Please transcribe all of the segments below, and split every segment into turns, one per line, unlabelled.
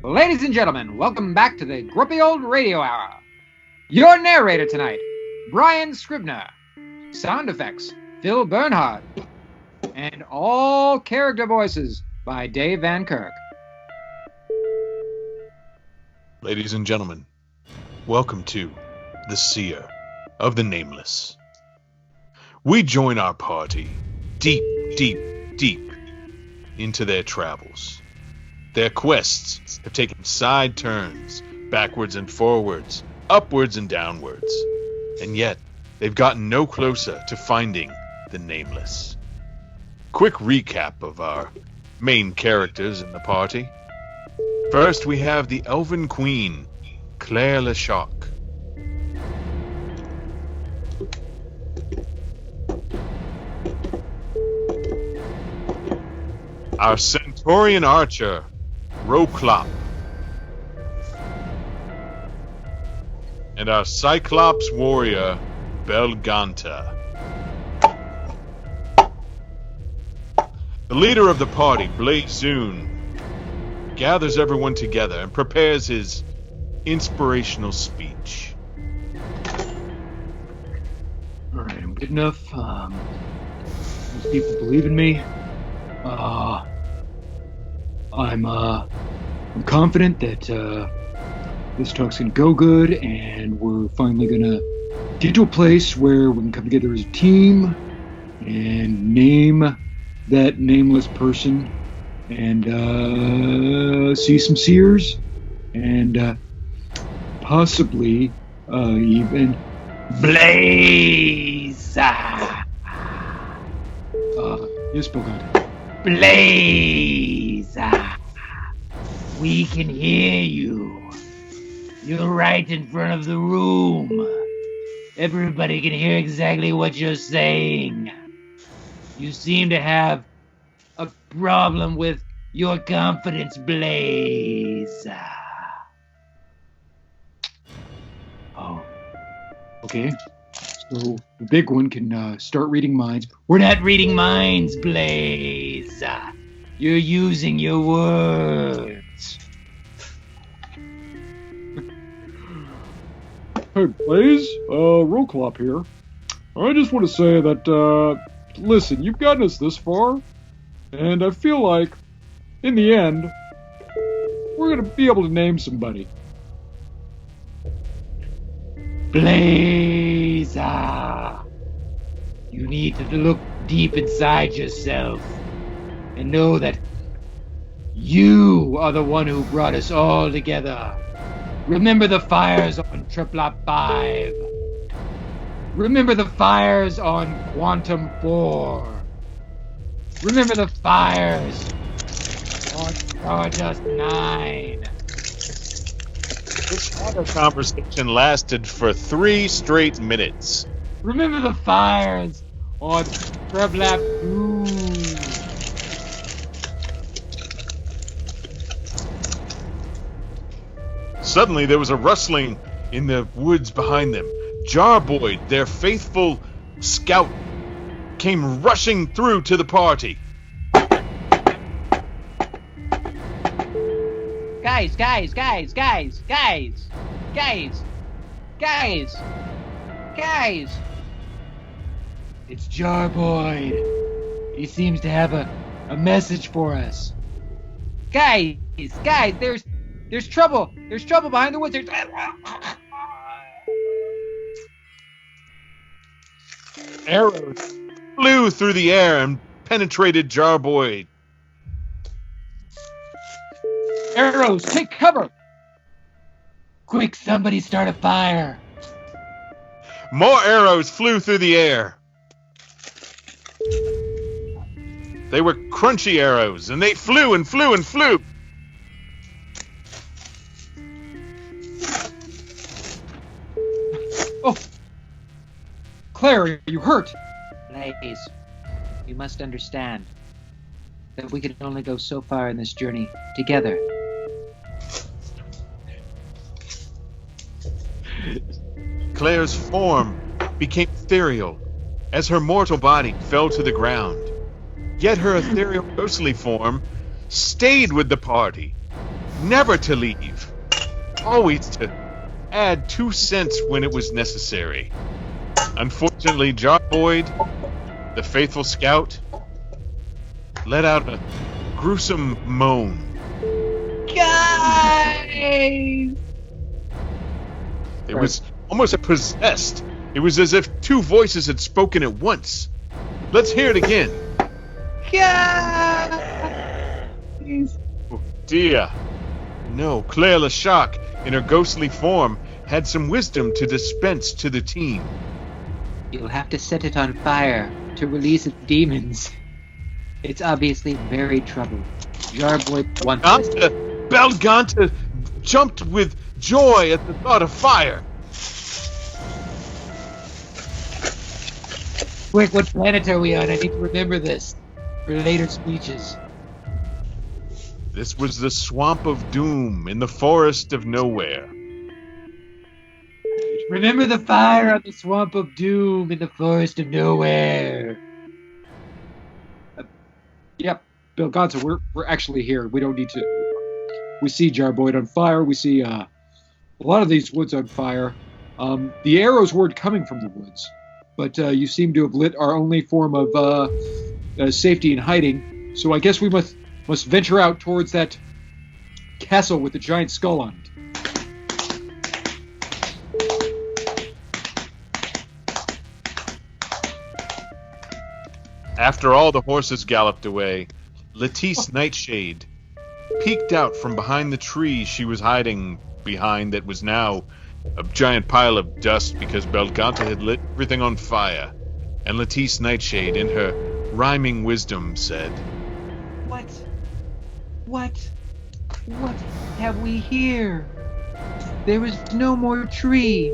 Ladies and gentlemen, welcome back to the Grumpy Old Radio Hour. Your narrator tonight, Brian Scribner. Sound effects, Phil Bernhard. And all character voices by Dave Van Kirk.
Ladies and gentlemen, welcome to the Seer of the Nameless. We join our party deep into their travels. Their quests have taken side turns, backwards and forwards, upwards and downwards, and yet they've gotten no closer to finding the Nameless. Quick recap of our main characters in the party. First, we have the Elven Queen, Claire LeChoc. Our Centaurian Archer, Rowklop. And our Cyclops Warrior, Belganta. The leader of the party, Blazoon, gathers everyone together and prepares his inspirational speech.
Alright, I'm good enough. Most people believe in me. I'm confident that this talk's gonna go good, and we're finally gonna get to a place where we can come together as a team and name that nameless person and see some seers and possibly even Blaze. Yes, Bogota.
Blaze! We can hear you. You're right in front of the room. Everybody can hear exactly what you're saying. You seem to have a problem with your confidence, Blaze.
Oh, okay. So the big one can start reading minds.
We're not reading minds, Blaze. You're using your words.
Hey, Blaze, Rowklop here. I just want to say that, listen, you've gotten us this far, and I feel like, in the end, we're gonna be able to name somebody.
Blaze! You need to look deep inside yourself and know that you are the one who brought us all together. Remember the fires on Triplop 5. Remember the fires on Quantum 4. Remember the fires on Stardust 9.
This other conversation lasted for 3 straight minutes.
Remember the fires on Triplop 2.
Suddenly, there was a rustling in the woods behind them. Jarboyd, their faithful scout, came rushing through to the party.
Guys! It's Jarboyd. He seems to have a message for us. Guys, there's trouble. There's trouble behind the woods.
Arrows flew through the air and penetrated Jarboyd.
Arrows, take cover! Quick, somebody start a fire.
More arrows flew through the air. They were crunchy arrows, and they flew and flew and flew.
Oh! Claire, are you hurt?
Blaze, you must understand that we can only go so far in this journey together.
Claire's form became ethereal as her mortal body fell to the ground. Yet her ethereal ghostly form stayed with the party, never to leave, always to add 2 cents when it was necessary. Unfortunately, Jar Boyd, the faithful scout, let out a gruesome moan.
Guys!
It was almost possessed. It was as if 2 voices had spoken at once. Let's hear it again.
Guys!
Oh, dear. No, Claire LeCharc, in her ghostly form, had some wisdom to dispense to the team.
You'll have to set it on fire to release its demons. It's obviously very troubled. Jarboy wants this.
Belganta jumped with joy at the thought of fire.
Quick, what planet are we on? I need to remember this for later speeches.
This was the Swamp of Doom in the Forest of Nowhere.
Remember the fire on the Swamp of Doom in the Forest of Nowhere.
Yep, Bill Gonza, we're actually here. We don't need to. We see Jarboyd on fire. We see a lot of these woods on fire. The arrows weren't coming from the woods, but you seem to have lit our only form of safety and hiding. So I guess we must venture out towards that castle with the giant skull on it.
After all the horses galloped away, Latisse Nightshade peeked out from behind the tree she was hiding behind that was now a giant pile of dust because Belganta had lit everything on fire. And Latisse Nightshade, in her rhyming wisdom, said,
What have we here? There is no more tree.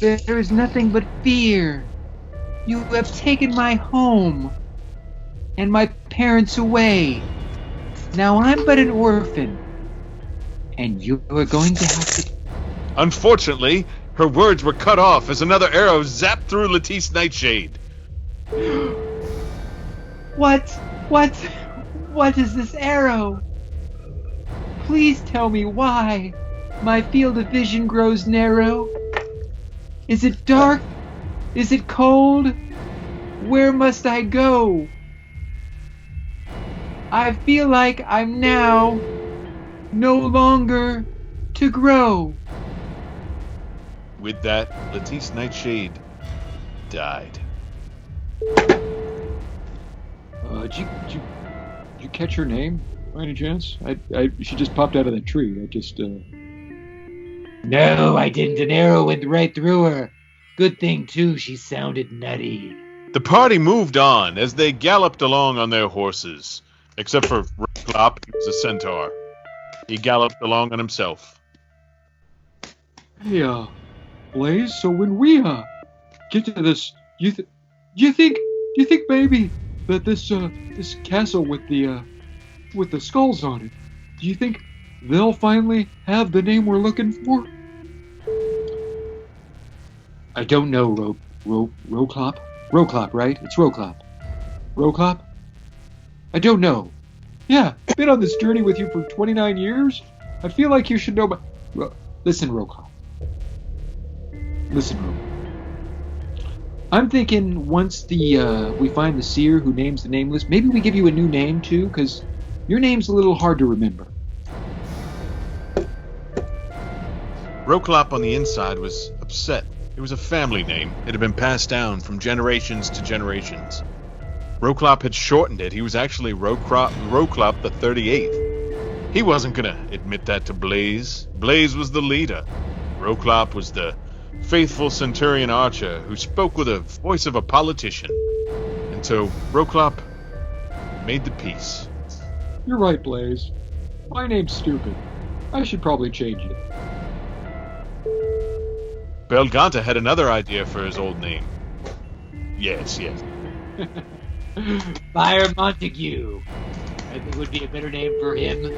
There is nothing but fear. You have taken my home and my parents away. Now I'm but an orphan, and you are going to have to...
Unfortunately, her words were cut off as another arrow zapped through Latisse Nightshade.
What is this arrow? Please tell me why. My field of vision grows narrow. Is it dark? Is it cold? Where must I go? I feel like I'm now no longer to grow.
With that, Latisse Nightshade died.
Did you catch her name by any chance? She just popped out of that tree.
No, I didn't. An arrow went right through her. Good thing, too, she sounded nutty.
The party moved on as they galloped along on their horses. Except for Rowklop, he was a centaur. He galloped along on himself.
Hey, Blaze, so when we get to this, do you think maybe that this castle with the skulls on it, do you think they'll finally have the name we're looking for? I don't know, Rowklop? Rowklop, right? It's Rowklop. Rowklop? I don't know. Yeah, I've been on this journey with you for 29 years. I feel like you should know Listen, Rowklop. I'm thinking once we find the seer who names the nameless, maybe we give you a new name too, because your name's a little hard to remember.
Rowklop on the inside was upset. It was a family name. It had been passed down from generations to generations. Rowklop had shortened it. He was actually Rowklop the 38th. He wasn't going to admit that to Blaze. Blaze was the leader. Rowklop was the faithful centurion archer who spoke with the voice of a politician. And so Rowklop made the peace.
You're right, Blaze. My name's stupid. I should probably change it.
Belganta had another idea for his old name. Yes.
Fire Montague. I think would be a better name for him.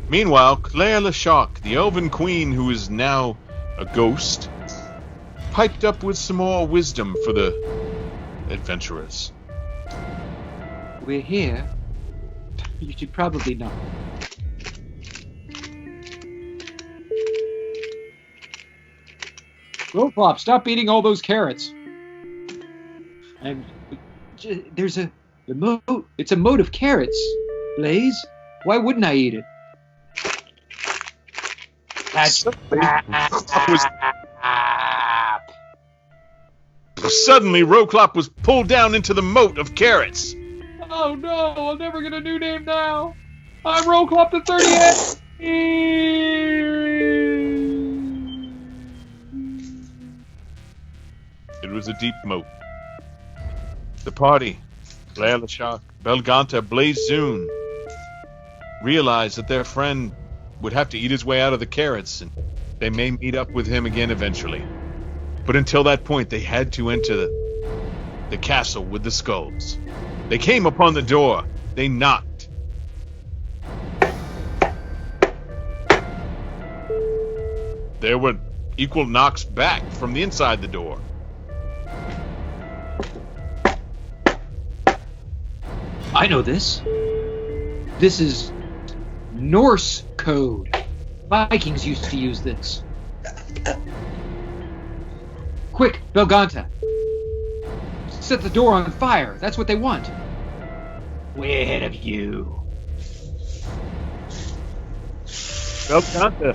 Meanwhile, Claire LeCharc, the elven queen who is now a ghost, piped up with some more wisdom for the adventurers.
We're here You should probably not.
Rowklop, stop eating all those carrots.
There's a moat. It's a moat of carrots. Blaze, why wouldn't I eat it?
Suddenly, Rowklop was pulled down into the moat of carrots.
Oh no, I'll never get a new name now. I'm Rowklop the 38th.
It was a deep moat. The party, Claire Lashak, Belganta, Blazoon, realized that their friend would have to eat his way out of the carrots, and they may meet up with him again eventually. But until that point, they had to enter the castle with the skulls. They came upon the door. They knocked. There were equal knocks back from the inside the door.
I know this. This is Norse code. Vikings used to use this. Quick, Belganta. Set the door on fire. That's what they want. Way ahead of you.
Belganta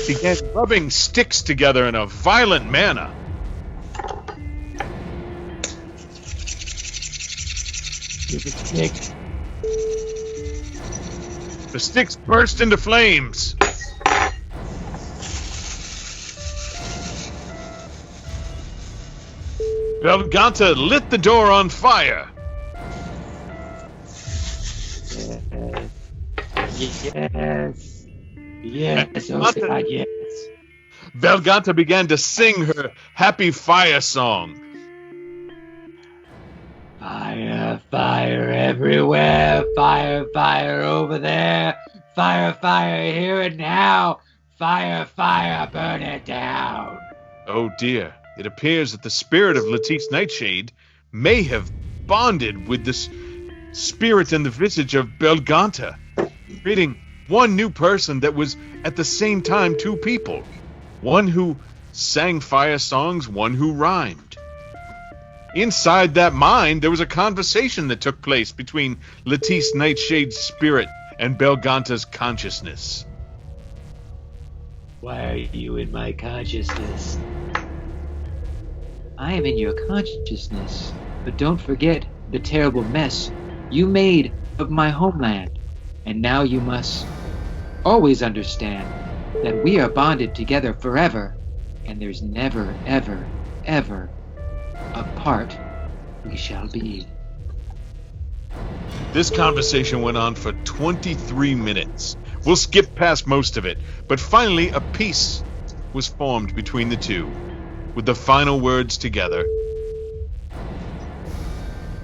began rubbing sticks together in a violent manner. The sticks burst into flames. Belganta lit the door on fire.
Yes. Yes. Oh God, yes.
Belganta began to sing her happy fire song.
Fire, fire everywhere. Fire, fire over there. Fire, fire here and now. Fire, fire, burn it down.
Oh dear. It appears that the spirit of Latisse Nightshade may have bonded with this spirit in the visage of Belganta, creating one new person that was at the same time two people. One who sang fire songs, one who rhymed. Inside that mind, there was a conversation that took place between Latisse Nightshade's spirit and Belganta's consciousness.
Why are you in my consciousness? I am in your consciousness, but don't forget the terrible mess you made of my homeland. And now you must always understand that we are bonded together forever, and there's never, ever, ever apart we shall be.
This conversation went on for 23 minutes. We'll skip past most of it, but finally a peace was formed between the two, with the final words together.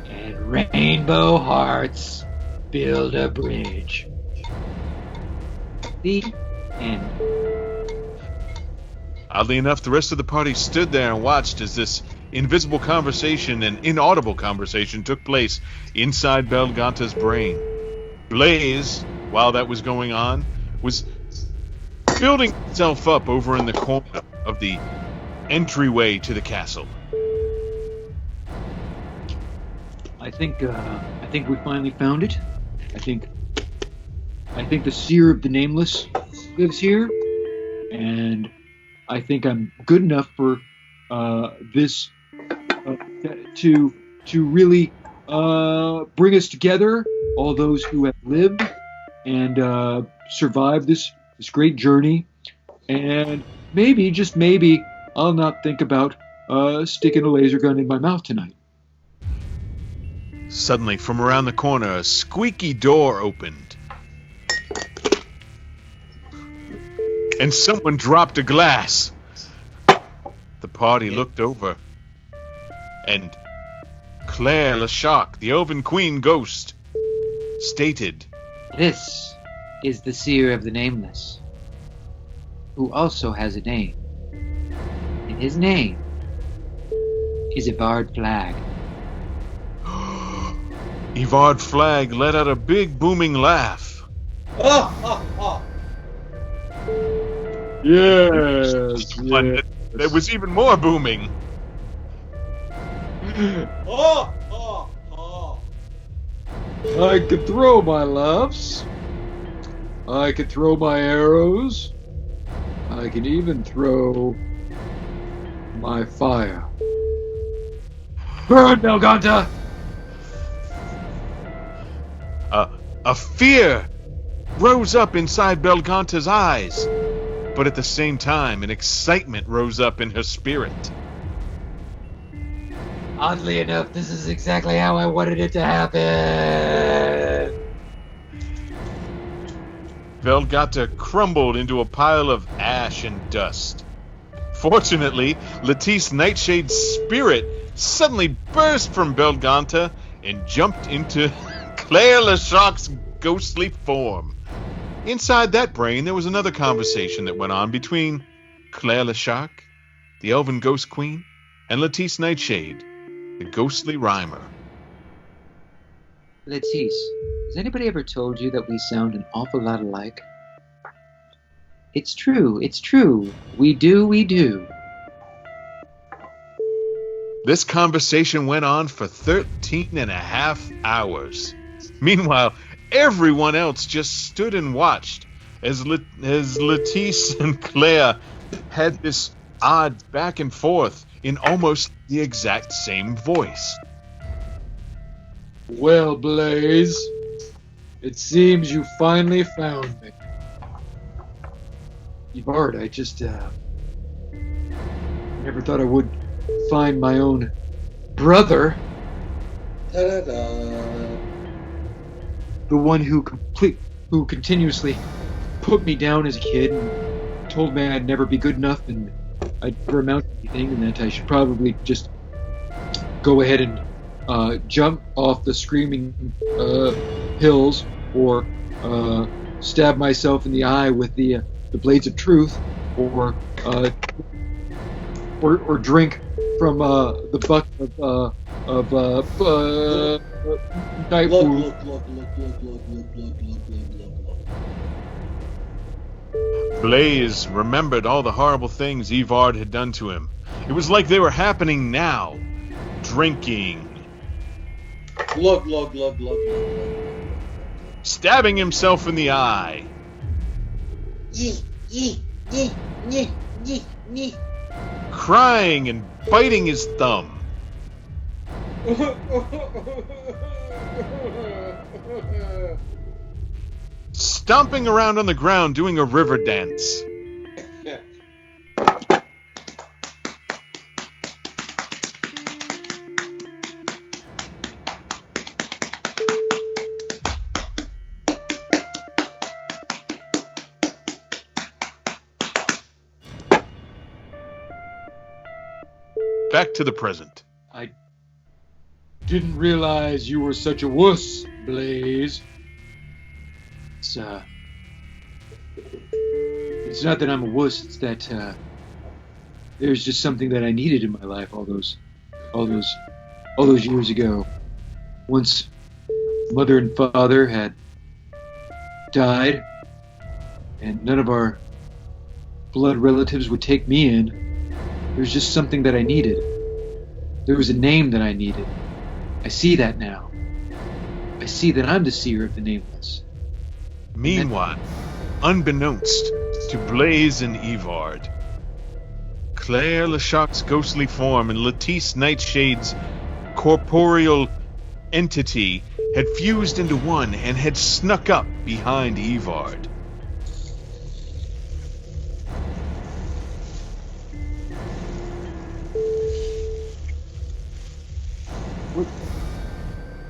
And rainbow hearts build a bridge. The end.
Oddly enough, the rest of the party stood there and watched as this invisible conversation and inaudible conversation took place inside Belganta's brain. Blaze, while that was going on, was building itself up over in the corner of the entryway to the castle.
I think we finally found it. I think the seer of the nameless lives here, and I think I'm good enough for this to really bring us together, all those who have lived and survived this great journey, and maybe, just maybe, I'll not think about sticking a laser gun in my mouth tonight.
Suddenly, from around the corner, a squeaky door opened. And someone dropped a glass. The party looked over. And Claire Lashak, the Elven Queen Ghost, stated,
This is the seer of the nameless, who also has a name. And his name is a barred flag.
Evard Flag let out a big booming laugh.
Yes.
But there was even more booming.
I could throw my loves. I could throw my arrows. I can even throw my fire. Burn, Belganta!
A fear rose up inside Belganta's eyes, but at the same time, an excitement rose up in her spirit.
Oddly enough, this is exactly how I wanted it to happen.
Belganta crumbled into a pile of ash and dust. Fortunately, Latisse Nightshade's spirit suddenly burst from Belganta and jumped into Claire LeSharc's ghostly form. Inside that brain, there was another conversation that went on between Claire LeSharc, the elven ghost queen, and Latisse Nightshade, the ghostly rhymer.
Latisse, has anybody ever told you that we sound an awful lot alike? It's true, it's true. We do.
This conversation went on for 13 and a half hours. Meanwhile, everyone else just stood and watched as Latisse and Claire had this odd back and forth in almost the exact same voice.
Well, Blaze, it seems you finally found me. Evard, I just never thought I would find my own brother.
Ta-da-da.
The one who continuously put me down as a kid and told me I'd never be good enough and I'd never amount to anything and that I should probably just go ahead and jump off the screaming hills or stab myself in the eye with the blades of truth or drink from the bucket of night food.
Blaze remembered all the horrible things Evard had done to him. It was like they were happening now. Drinking. Stabbing himself in the eye. Crying and biting his thumb. Stomping around on the ground doing a river dance. Back to the present.
I didn't realize you were such a wuss, Blaze. It's not that I'm a wuss, it's that there's just something that I needed in my life all those years ago. Once mother and father had died and none of our blood relatives would take me in, there was just something that I needed. There was a name that I needed. I see that now. I see that I'm the seer of the nameless.
Meanwhile, unbeknownst to Blaze and Evard, Claire LeSharc's ghostly form and Latisse Nightshade's corporeal entity had fused into one and had snuck up behind Evard.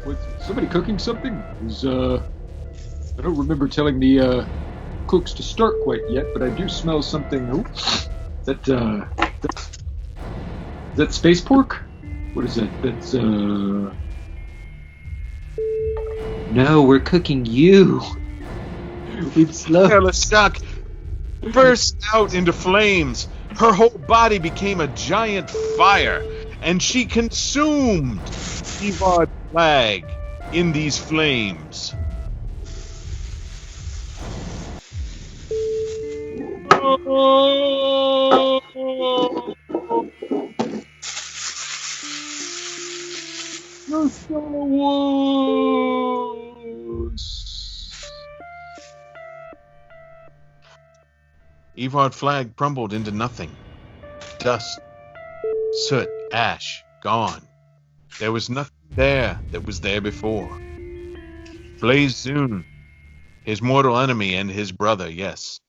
Was somebody cooking something? I don't remember telling the cooks to start quite yet, but I do smell something. Oh, is that space pork? What is that? That's
No, we're cooking you.
it's slow.
Claire LeSharc burst out into flames. Her whole body became a giant fire, and she consumed Evard Flag. in these flames. The Star Wars! Evard flag crumbled into nothing. Dust, soot, ash, gone. There was nothing there that was there before. Blaze Zune, his mortal enemy and his brother, yes,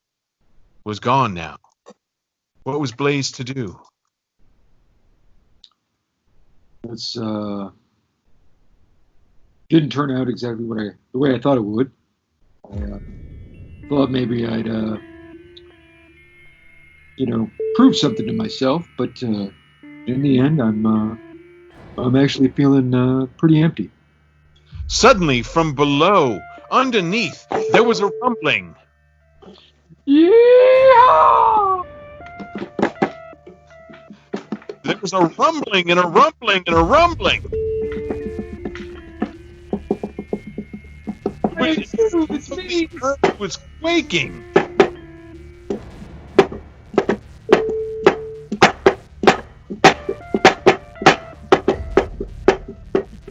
was gone now. What was Blaze to do?
It's didn't turn out exactly the way I thought it would. I thought maybe I'd prove something to myself, but in the end, I'm actually feeling pretty empty.
Suddenly, from below, underneath, there was a rumbling.
Yeah!
There was a rumbling and a rumbling and a rumbling. The earth was quaking.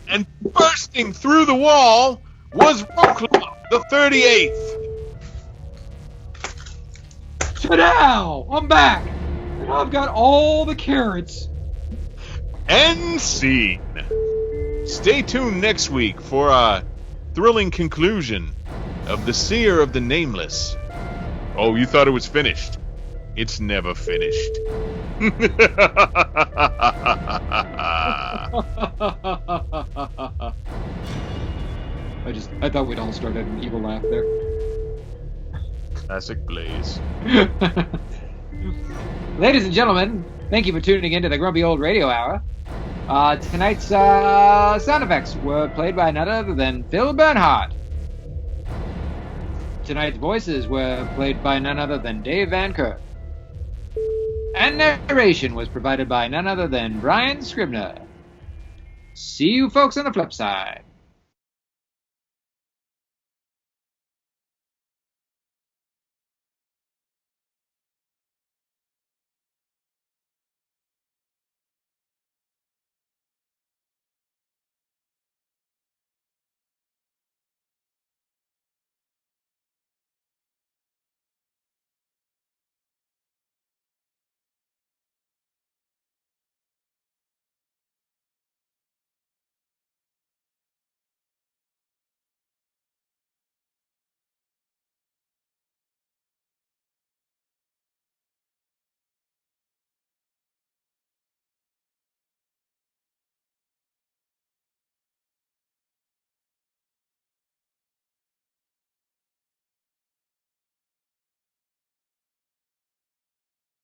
And bursting through the wall was Rowklop, the 38th.
Ta-dow! I'm back! And I've got all the carrots.
End scene. Stay tuned next week for a thrilling conclusion of The Seer of the Nameless. Oh, you thought it was finished? It's never finished.
I thought we'd all start at an evil laugh there.
Classic Blaze.
Ladies and gentlemen, thank you for tuning in to the Grumpy Old Radio Hour. Tonight's sound effects were played by none other than Phil Bernhardt. Tonight's voices were played by none other than Dave Van Kirk. And narration was provided by none other than Brian Scribner. See you folks on the flip side.